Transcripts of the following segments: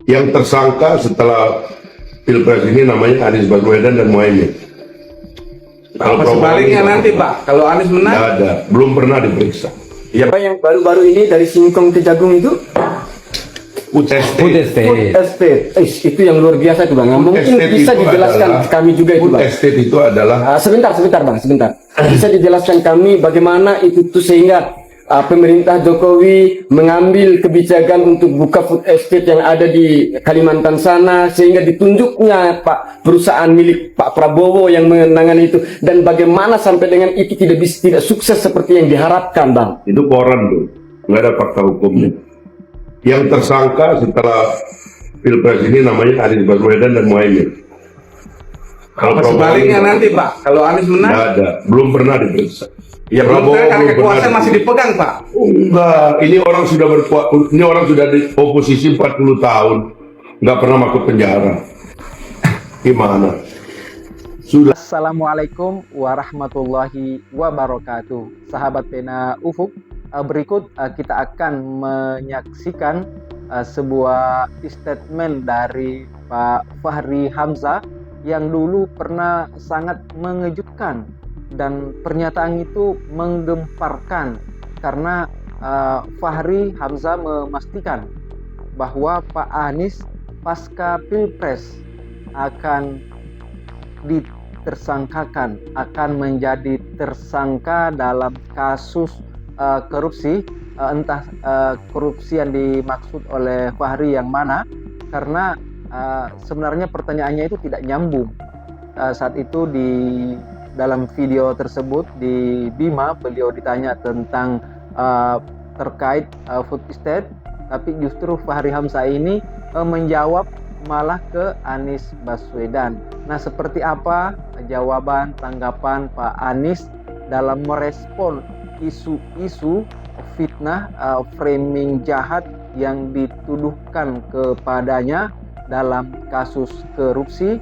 Yang tersangka setelah Pilpres ini namanya Anies Baswedan dan Muhaimin. Apa sebaliknya nanti Pak, kalau Anies menang? Tidak ada, belum pernah diperiksa. Ya, yang baru-baru ini dari Singkong ke Jagung itu Food food estate. estate. Itu yang luar biasa tuh Bang. Mungkin Estate bisa itu dijelaskan adalah- kami juga itu Food Bang. estate itu adalah Sebentar Bang, sebentar. Bisa dijelaskan kami bagaimana itu tuh sehingga pemerintah Jokowi mengambil kebijakan untuk buka food estate yang ada di Kalimantan sana sehingga ditunjuknya Pak perusahaan milik Pak Prabowo yang menangani itu, dan bagaimana sampai dengan itu tidak sukses seperti yang diharapkan Bang. itu koran tuh, nggak ada fakta hukumnya. Yang tersangka setelah Pilpres ini namanya Anies Baswedan dan Muhaimin. Apa sebaliknya nanti Pak, kalau Anies menang? Tidak ada, belum pernah diperiksa. Ya belum Prabowo karena belum kekuasaan pernah masih dipegang Pak. Oh, enggak, ini orang sudah di oposisi 40 tahun, nggak pernah masuk penjara. Gimana? Sudah. Assalamualaikum warahmatullahi wabarakatuh. Sahabat Pena Ufuk, berikut kita akan menyaksikan sebuah statement dari Pak Fahri Hamzah yang dulu pernah sangat mengejutkan, dan pernyataan itu menggemparkan karena Fahri Hamzah memastikan bahwa Pak Anies pasca Pilpres akan ditersangkakan, akan menjadi tersangka dalam kasus korupsi, entah korupsi yang dimaksud oleh Fahri yang mana, karena sebenarnya pertanyaannya itu tidak nyambung. Saat itu di dalam video tersebut di Bima, beliau ditanya tentang terkait food estate, tapi justru Fahri Hamzah ini menjawab malah ke Anies Baswedan. Nah, seperti apa jawaban tanggapan Pak Anies dalam merespon isu-isu fitnah, framing jahat yang dituduhkan kepadanya dalam kasus korupsi?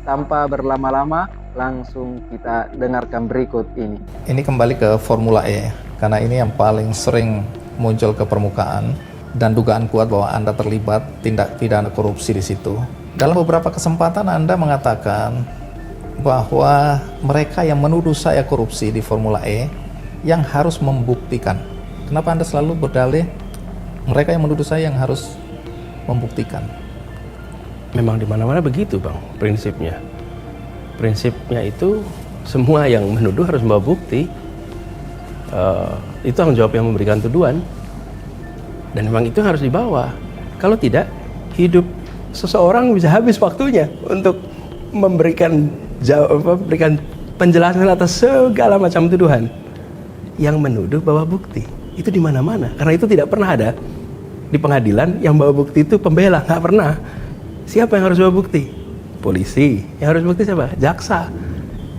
Tanpa berlama-lama, langsung kita dengarkan berikut ini. Ini kembali ke Formula E, karena ini yang paling sering muncul ke permukaan dan dugaan kuat bahwa Anda terlibat tindak pidana korupsi di situ. Dalam beberapa kesempatan Anda mengatakan bahwa mereka yang menuduh saya korupsi di Formula E yang harus membuktikan. Kenapa Anda selalu berdalih mereka yang menuduh saya yang harus membuktikan? Memang di mana-mana begitu Bang, prinsipnya. Prinsipnya itu semua yang menuduh harus membawa bukti. Itu tanggung jawab yang memberikan tuduhan. Dan memang itu harus dibawa. Kalau tidak, hidup seseorang bisa habis waktunya untuk memberikan penjelasan atas segala macam tuduhan. Yang menuduh bawa bukti. Itu di mana-mana. Karena itu tidak pernah ada di pengadilan yang bawa bukti itu pembela, nggak pernah. Siapa yang harus bawa bukti? Polisi. Yang harus bukti siapa? Jaksa.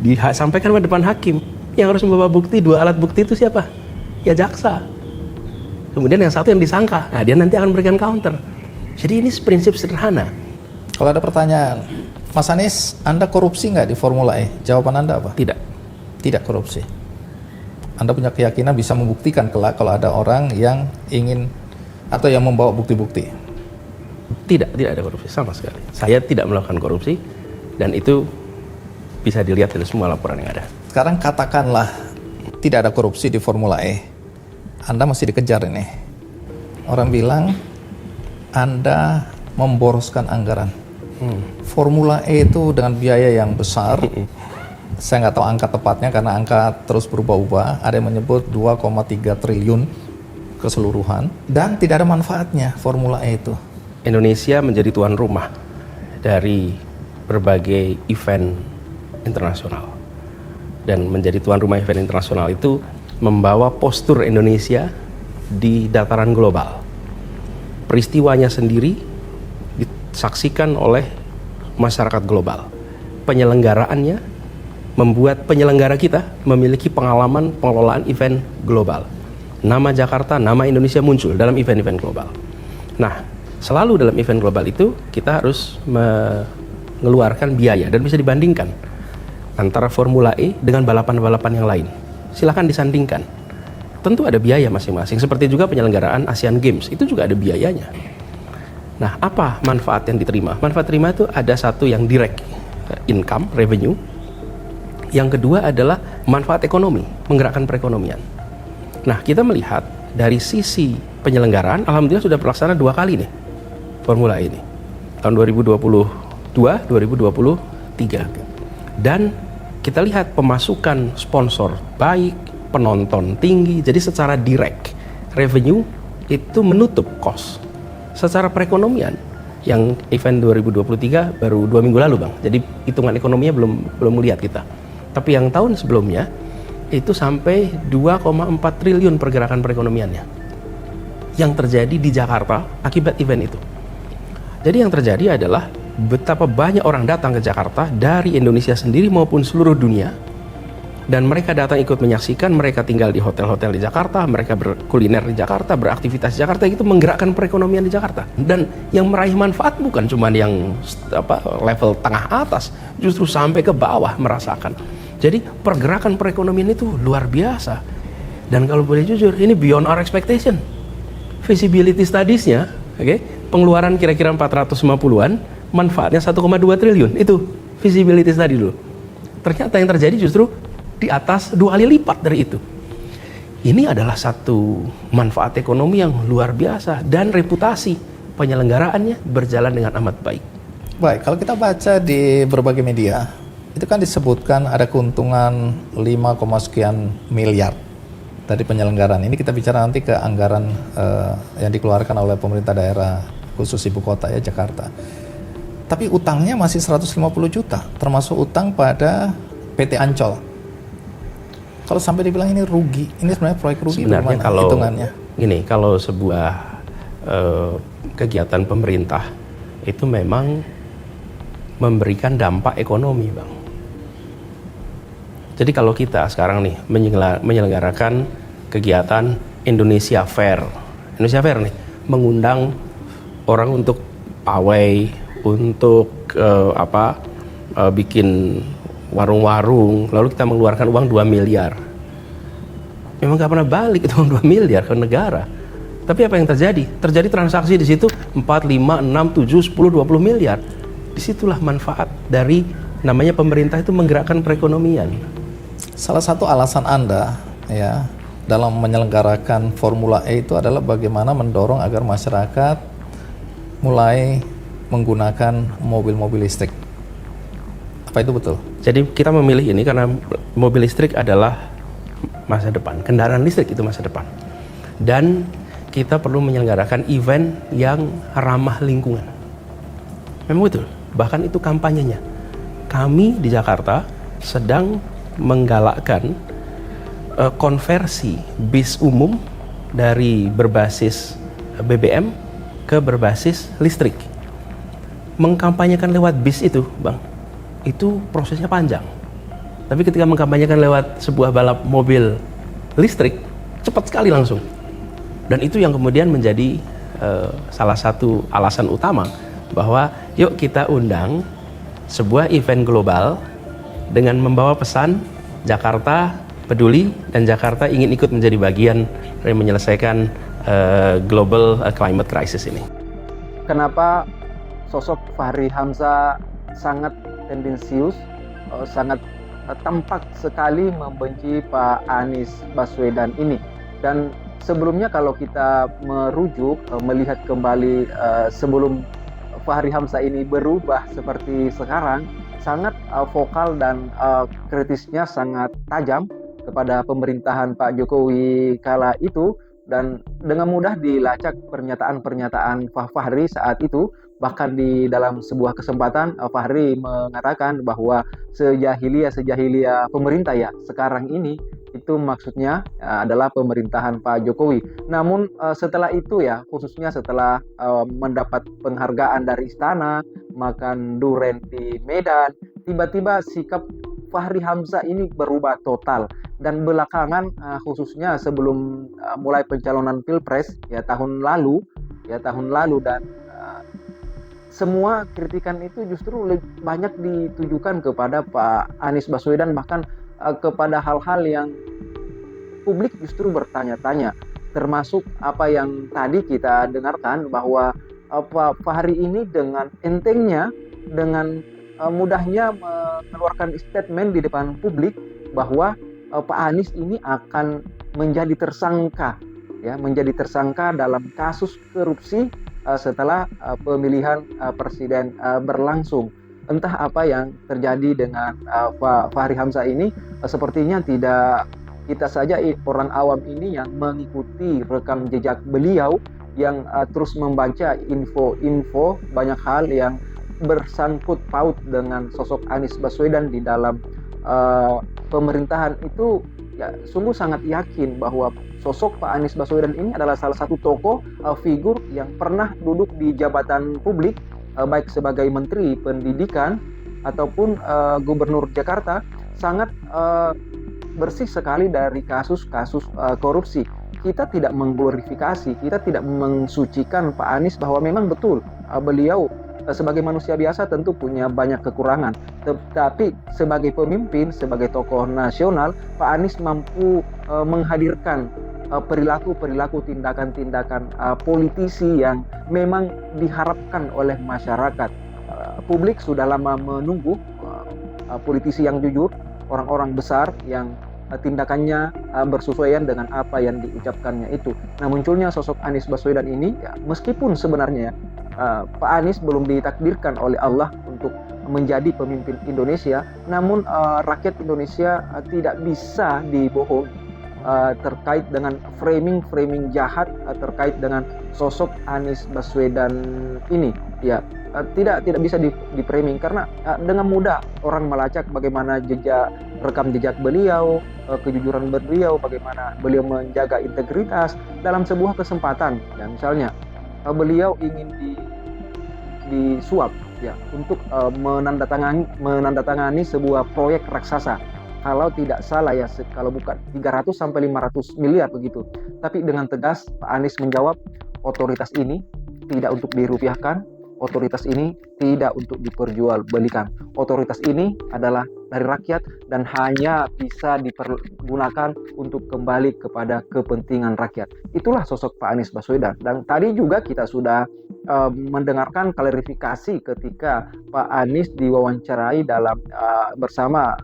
Disampaikan ke depan hakim. Yang harus membawa bukti, dua alat bukti itu siapa? Ya jaksa. Kemudian yang satu yang disangka. Nah, dia nanti akan memberikan counter. Jadi ini prinsip sederhana. Kalau ada pertanyaan, Mas Anies, Anda korupsi nggak di Formula E? Jawaban Anda apa? Tidak. Tidak korupsi. Anda punya keyakinan bisa membuktikan kelak kalau ada orang yang ingin atau yang membawa bukti-bukti? Tidak ada korupsi sama sekali. Saya tidak melakukan korupsi dan itu bisa dilihat dari semua laporan yang ada. Sekarang katakanlah tidak ada korupsi di Formula E. Anda masih dikejar ini. Orang bilang Anda memboroskan anggaran. Formula E itu dengan biaya yang besar. Saya nggak tahu angka tepatnya karena angka terus berubah-ubah. Ada yang menyebut 2,3 triliun keseluruhan. Dan tidak ada manfaatnya Formula E itu. Indonesia menjadi tuan rumah dari berbagai event internasional. Dan menjadi tuan rumah event internasional itu membawa postur Indonesia di dataran global. Peristiwanya sendiri disaksikan oleh masyarakat global. Penyelenggaraannya membuat penyelenggara kita memiliki pengalaman pengelolaan event global. Nama Jakarta, nama Indonesia muncul dalam event-event global. Nah, selalu dalam event global itu kita harus mengeluarkan biaya dan bisa dibandingkan antara Formula E dengan balapan-balapan yang lain. Silakan disandingkan. Tentu ada biaya masing-masing. Seperti juga penyelenggaraan Asian Games, itu juga ada biayanya. Nah, apa manfaat yang diterima? Manfaat terima itu ada satu yang direct income, revenue. Yang kedua adalah manfaat ekonomi, menggerakkan perekonomian. Nah, kita melihat dari sisi penyelenggaraan, alhamdulillah sudah terlaksana 2 kali nih formula ini. Tahun 2022, 2023. Dan kita lihat pemasukan sponsor baik, penonton tinggi, jadi secara direct revenue itu menutup cost. Secara perekonomian, yang event 2023 baru 2 minggu lalu Bang, jadi hitungan ekonominya belum lihat kita. Tapi yang tahun sebelumnya itu sampai 2,4 triliun pergerakan perekonomiannya yang terjadi di Jakarta akibat event itu. Jadi yang terjadi adalah betapa banyak orang datang ke Jakarta dari Indonesia sendiri maupun seluruh dunia, dan mereka datang ikut menyaksikan, mereka tinggal di hotel-hotel di Jakarta, mereka berkuliner di Jakarta, beraktivitas di Jakarta, itu menggerakkan perekonomian di Jakarta. Dan yang meraih manfaat bukan cuma yang level tengah atas, justru sampai ke bawah merasakan. Jadi pergerakan perekonomian itu luar biasa. Dan kalau boleh jujur, ini beyond our expectation. Feasibility studies-nya, pengeluaran kira-kira 450-an, manfaatnya 1,2 triliun. Itu feasibility study dulu. Ternyata yang terjadi justru di atas 2 kali lipat dari itu. Ini adalah satu manfaat ekonomi yang luar biasa, dan reputasi penyelenggaraannya berjalan dengan amat baik. Baik, kalau kita baca di berbagai media, itu kan disebutkan ada keuntungan 5, sekian miliar dari penyelenggaraan. Ini kita bicara nanti ke anggaran yang dikeluarkan oleh pemerintah daerah, khusus ibu kota ya, Jakarta. Tapi utangnya masih 150 juta, termasuk utang pada PT Ancol. Kalau sampai dibilang ini rugi, ini sebenarnya proyek rugi, sebenarnya bagaimana kalau hitungannya? Gini, kalau sebuah kegiatan pemerintah itu memang memberikan dampak ekonomi, Bang. Jadi kalau kita sekarang nih menyelenggarakan kegiatan Indonesia Fair nih, mengundang orang untuk pawai, untuk bikin warung-warung, lalu kita mengeluarkan uang 2 miliar. Memang gak pernah balik itu uang 2 miliar ke negara. Tapi apa yang terjadi? Terjadi transaksi di situ 4, 5, 6, 7, 10, 20 miliar. Disitulah manfaat dari namanya pemerintah itu menggerakkan perekonomian. Salah satu alasan Anda ya dalam menyelenggarakan Formula E itu adalah bagaimana mendorong agar masyarakat mulai menggunakan mobil-mobil listrik. Apa itu betul? Jadi kita memilih ini karena mobil listrik adalah masa depan, kendaraan listrik itu masa depan. Dan kita perlu menyelenggarakan event yang ramah lingkungan. Memang betul, bahkan itu kampanyenya. Kami di Jakarta sedang menggalakkan konversi bis umum dari berbasis BBM ke berbasis listrik. Mengkampanyekan lewat bis itu, Bang, itu prosesnya panjang. Tapi ketika mengkampanyekan lewat sebuah balap mobil listrik, cepat sekali langsung. Dan itu yang kemudian menjadi salah satu alasan utama bahwa yuk kita undang sebuah event global dengan membawa pesan Jakarta peduli dan Jakarta ingin ikut menjadi bagian dari menyelesaikan global climate crisis ini. Kenapa Sosok Fahri Hamzah sangat tendensius, sangat tampak sekali membenci Pak Anies Baswedan ini. Dan sebelumnya kalau kita merujuk, melihat kembali sebelum Fahri Hamzah ini berubah seperti sekarang, sangat vokal dan kritisnya sangat tajam kepada pemerintahan Pak Jokowi kala itu. Dan dengan mudah dilacak pernyataan-pernyataan Fahri saat itu. Bahkan di dalam sebuah kesempatan Fahri mengatakan bahwa sejahiliyah pemerintah ya sekarang ini, itu maksudnya adalah pemerintahan Pak Jokowi. Namun setelah itu ya, khususnya setelah mendapat penghargaan dari istana, makan durian di Medan, tiba-tiba sikap Fahri Hamzah ini berubah total. Dan belakangan khususnya sebelum mulai pencalonan Pilpres ya tahun lalu dan semua kritikan itu justru banyak ditujukan kepada Pak Anies Baswedan, bahkan kepada hal-hal yang publik justru bertanya-tanya, termasuk apa yang tadi kita dengarkan bahwa Pak Fahri ini dengan entengnya, dengan mudahnya mengeluarkan statement di depan publik bahwa Pak Anies ini akan menjadi tersangka, ya, menjadi tersangka dalam kasus korupsi setelah pemilihan presiden berlangsung. Entah apa yang terjadi dengan Pak Fahri Hamzah ini, sepertinya tidak kita saja orang awam ini yang mengikuti rekam jejak beliau, yang terus membaca info-info banyak hal yang bersangkut paut dengan sosok Anies Baswedan di dalam pemerintahan itu, ya sungguh sangat yakin bahwa sosok Pak Anies Baswedan ini adalah salah satu tokoh figur yang pernah duduk di jabatan publik, baik sebagai Menteri Pendidikan ataupun Gubernur Jakarta, sangat bersih sekali dari kasus-kasus korupsi. Kita tidak mengglorifikasi, kita tidak mensucikan Pak Anies bahwa memang betul beliau sebagai manusia biasa tentu punya banyak kekurangan. Tetapi sebagai pemimpin, sebagai tokoh nasional, Pak Anies mampu menghadirkan perilaku-perilaku, tindakan-tindakan politisi yang memang diharapkan oleh masyarakat. Publik sudah lama menunggu politisi yang jujur, orang-orang besar yang tindakannya bersesuaian dengan apa yang diucapkannya itu. Nah, munculnya sosok Anies Baswedan ini, ya, meskipun sebenarnya Pak Anies belum ditakdirkan oleh Allah untuk menjadi pemimpin Indonesia, namun rakyat Indonesia tidak bisa dibohong terkait dengan framing jahat terkait dengan sosok Anies Baswedan ini. Ya, tidak bisa di framing karena dengan mudah orang melacak bagaimana rekam jejak beliau, kejujuran beliau, bagaimana beliau menjaga integritas dalam sebuah kesempatan. Ya, misalnya beliau ingin disuap, ya, untuk menandatangani sebuah proyek raksasa. Kalau tidak salah, ya, kalau bukan 300 sampai 500 miliar begitu. Tapi dengan tegas Pak Anies menjawab, otoritas ini tidak untuk dirupiahkan, otoritas ini tidak untuk diperjualbelikan. Otoritas ini adalah dari rakyat dan hanya bisa dipergunakan untuk kembali kepada kepentingan rakyat. Itulah sosok Pak Anies Baswedan. Dan tadi juga kita sudah mendengarkan klarifikasi ketika Pak Anies diwawancarai bersama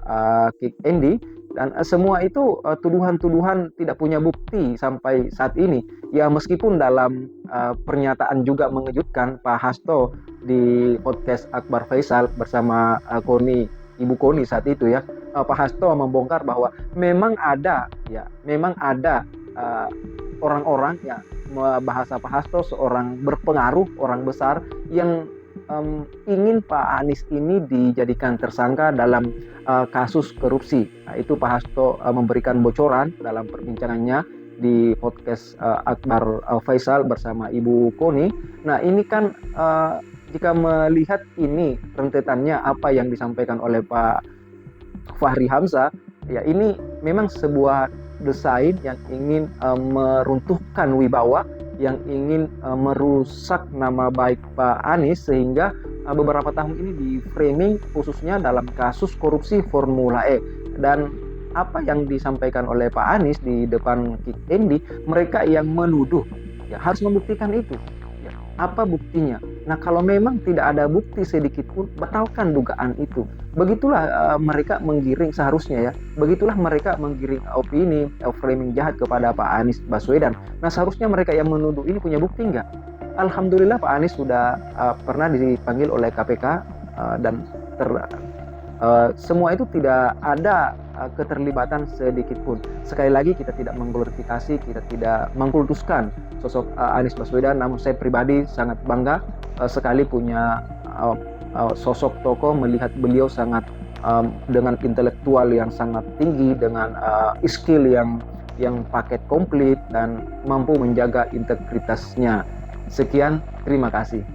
Kik Endi, dan semua itu tuduhan-tuduhan tidak punya bukti sampai saat ini. Ya, meskipun dalam pernyataan juga mengejutkan Pak Hasto di podcast Akbar Faisal bersama Ibu Koni saat itu, ya, Pak Hasto membongkar bahwa memang ada orang-orang, ya, bahasa Pak Hasto seorang berpengaruh, orang besar yang ingin Pak Anies ini dijadikan tersangka dalam kasus korupsi. Nah, itu Pak Hasto memberikan bocoran dalam perbincangannya di podcast Akbar Faisal bersama Ibu Koni. Nah, ini kan jika melihat ini rentetannya apa yang disampaikan oleh Pak Fahri Hamzah, ya ini memang sebuah desain yang ingin meruntuhkan wibawa, yang ingin merusak nama baik Pak Anies, sehingga beberapa tahun ini di framing khususnya dalam kasus korupsi Formula E. Dan apa yang disampaikan oleh Pak Anies di depan Kik Endi, mereka yang menuduh, ya, harus membuktikan itu. Ya, apa buktinya? Nah, kalau memang tidak ada bukti sedikit pun, batalkan dugaan itu. Begitulah mereka menggiring, seharusnya, ya, begitulah mereka menggiring opini, framing jahat kepada Pak Anies Baswedan. Nah, seharusnya mereka yang menuduh ini punya bukti nggak? Alhamdulillah Pak Anies sudah pernah dipanggil oleh KPK dan semua itu tidak ada keterlibatan sedikit pun. Sekali lagi, kita tidak mengglorifikasi, kita tidak mengkultuskan sosok Anies Baswedan, namun saya pribadi sangat bangga sekali punya sosok tokoh, melihat beliau sangat dengan intelektual yang sangat tinggi, dengan skill yang paket komplit dan mampu menjaga integritasnya. Sekian, terima kasih.